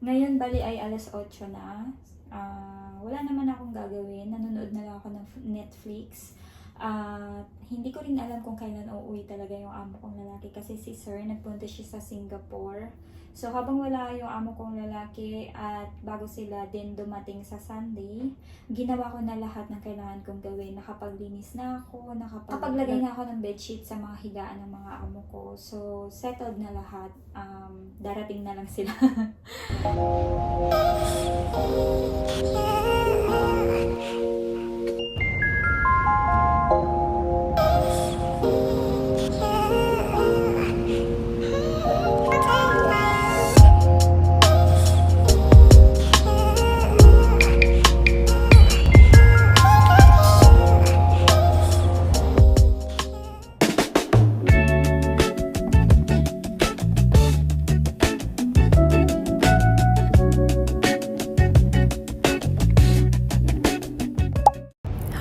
Ngayon bali ay 8:00 na. Wala naman akong gagawin. Nanonood na lang ako ng Netflix. At hindi ko rin alam kung kailan uuwi talaga yung amo kong lalaki kasi si Sir nagpunta siya sa Singapore. So habang wala yung amo kong lalaki at bago sila din dumating sa Sunday, ginawa ko na lahat ng kailangan kong gawin. Nakapaglinis na ako, nakapaglagay na ako ng bedsheet sa mga higaan ng mga amo ko. So settled na lahat. Darating na lang sila.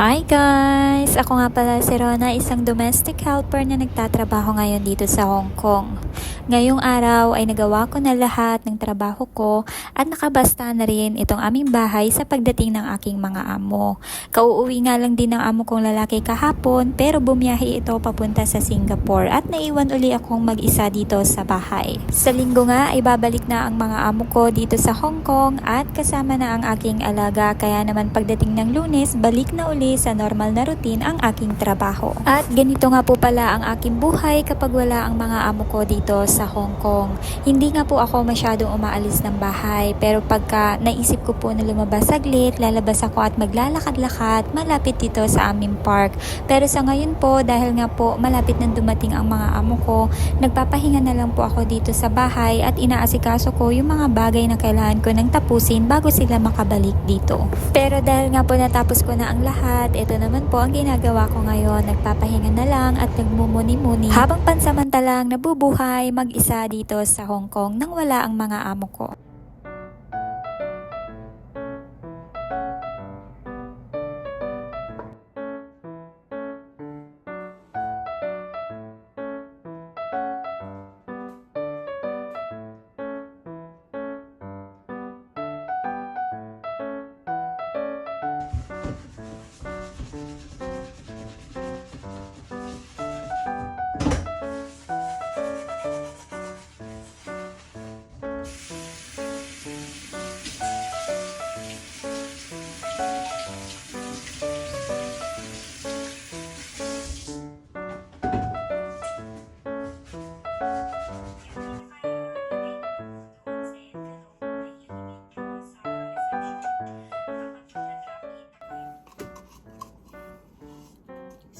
Hi guys! Ako nga pala si Rona, isang domestic helper na nagtatrabaho ngayon dito sa Hong Kong. Ngayong araw ay nagawa ko na lahat ng trabaho ko at nakabasta na rin itong aming bahay sa pagdating ng aking mga amo. Kauuwi nga lang din ng amo kong lalaki kahapon pero bumiyahe ito papunta sa Singapore at naiwan uli akong mag-isa dito sa bahay. Sa linggo nga ay babalik na ang mga amo ko dito sa Hong Kong at kasama na ang aking alaga, kaya naman pagdating ng Lunes balik na uli sa normal na routine ang aking trabaho. At ganito nga po pala ang aking buhay kapag wala ang mga amo ko dito sa Hong Kong. Hindi nga po ako masyadong umaalis ng bahay, pero pagka naisip ko po na lumabas saglit, lalabas ako at maglalakad-lakad malapit dito sa aming park. Pero sa ngayon po, dahil nga po malapit nang dumating ang mga amo ko, nagpapahinga na lang po ako dito sa bahay at inaasikaso ko yung mga bagay na kailangan ko nang tapusin bago sila makabalik dito. Pero dahil nga po natapos ko na ang lahat, ito naman po ang ginagawa ko ngayon. Nagpapahinga na lang at nagmumuni-muni habang pansamantalang nabubuhay mag-isa dito sa Hong Kong nang wala ang mga amo ko.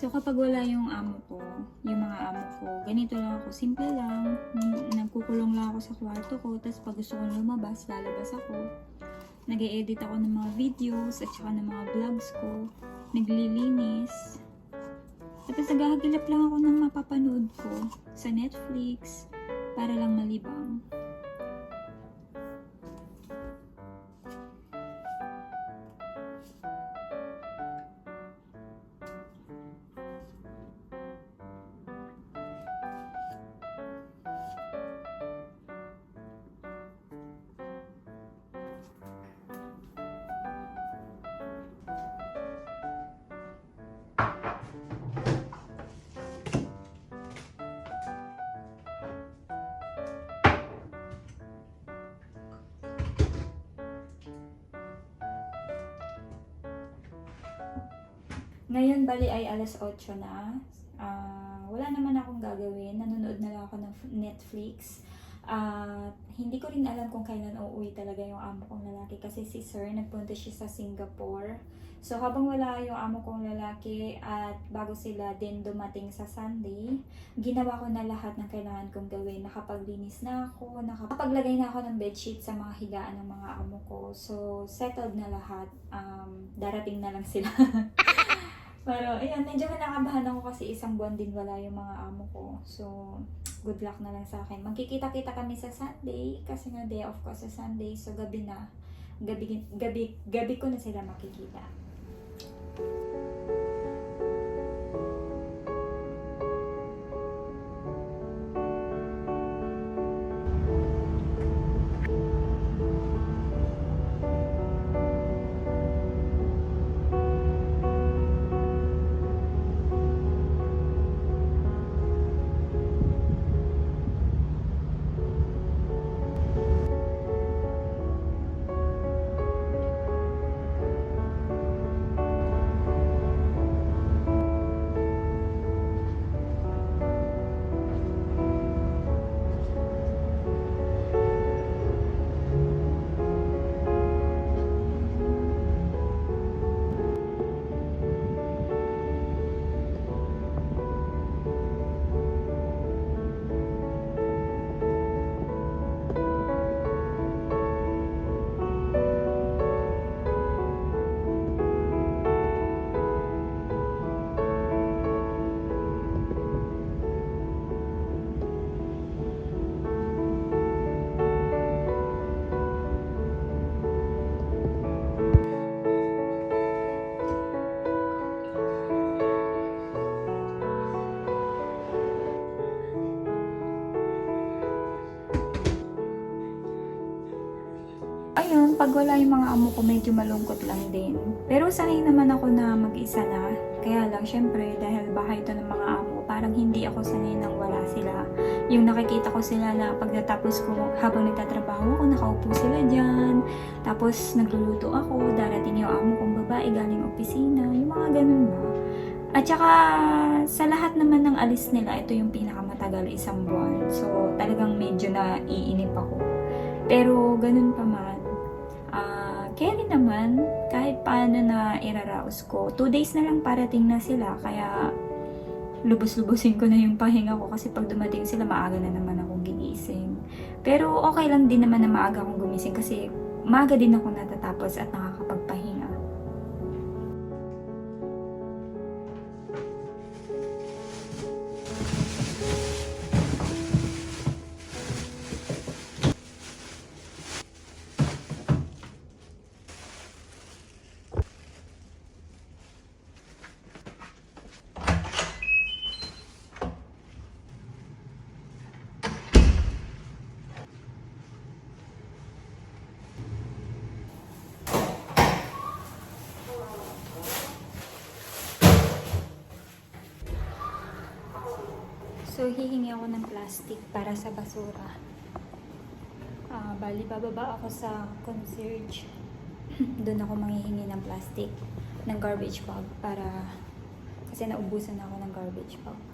So kapag wala yung amo ko, yung mga amo ko, ganito lang ako, simple lang. Nagkukulong lang ako sa kwarto ko, tapos pag gusto kong lumabas, lalabas ako. Nag-e-edit ako ng mga videos at saka ng mga vlogs ko. Naglilinis. Tapos naghahagilap lang ako ng mapapanood ko sa Netflix para lang malibang. Ngayon bali ay 8:00 na. Wala naman akong gagawin. Nanonood na lang ako ng Netflix. Hindi ko rin alam kung kailan uuwi talaga yung amo kong lalaki kasi si Sir nagpunta siya sa Singapore. So habang wala yung amo kong lalaki at bago sila din dumating sa Sunday, ginawa ko na lahat ng kailangan kong gawin. Nakapaglinis na ako, nakapaglagay na ako ng bedsheet sa mga higaan ng mga amo ko. So settled na lahat. Darating na lang sila. Pero, ayan, medyo kinakabahan ako kasi isang buwan din wala yung mga amo ko. So, good luck na lang sa akin. Magkikita-kita kami sa Sunday kasi nga day off ko sa Sunday. So, gabi na. Gabi ko na sila makikita. Ayun, pag wala yung mga amo ko, medyo malungkot lang din. Pero sanay naman ako na mag-isa na. Kaya lang, syempre, dahil bahay ito ng mga amo, parang hindi ako sanay nang wala sila. Yung nakikita ko sila na pag natapos ko, habang nagtatrabaho ako, nakaupo sila dyan. Tapos, nagluluto ako, darating yung amo kong babae galing opisina, yung mga ganun ba. At saka, sa lahat naman ng alis nila, ito yung pinakamatagal, 1 buwan. So, talagang medyo naiinip ako. Pero, ganun pa man, kaya rin naman, kahit paano na iraraos ko. 2 days na lang parating na sila, kaya lubos-lubosin ko na yung pahinga ko kasi pag dumating sila, maaga na naman akong gigising. Pero okay lang din naman na maaga akong gumising kasi maaga din ako natatapos at nakakapagpahinga. So, hihingi ako ng plastic para sa basura. Bali, bababa ako sa concierge. Doon ako manghihingi ng plastic, ng garbage bag para kasi naubusan ako ng garbage bag.